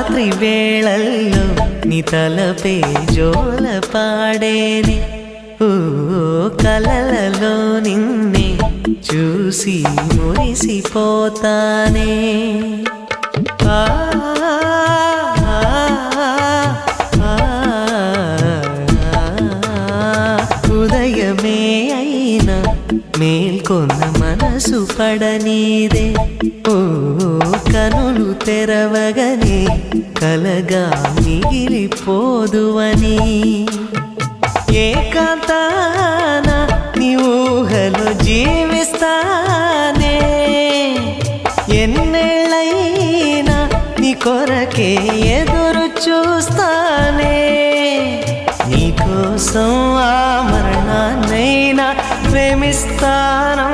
రాత్రి వేళల్లో నీ తలపే జోల పాడేనే ఓ కలలలో నిన్నే చూసి మురిసిపోతానే ఉదయమే అయినా మేల్కొన్న మనసు పడనీదే ఓ కనులు తెరవగనే కలగా మిగిలిపోదువని ఏకాంతాన నీ ఊహలో జీవిస్తానే ఎన్నేళ్ళైనా నీ కొరకే ఎదురు చూస్తానే నీకోసం ఆ మరణాన్నైనా ప్రేమిస్తాను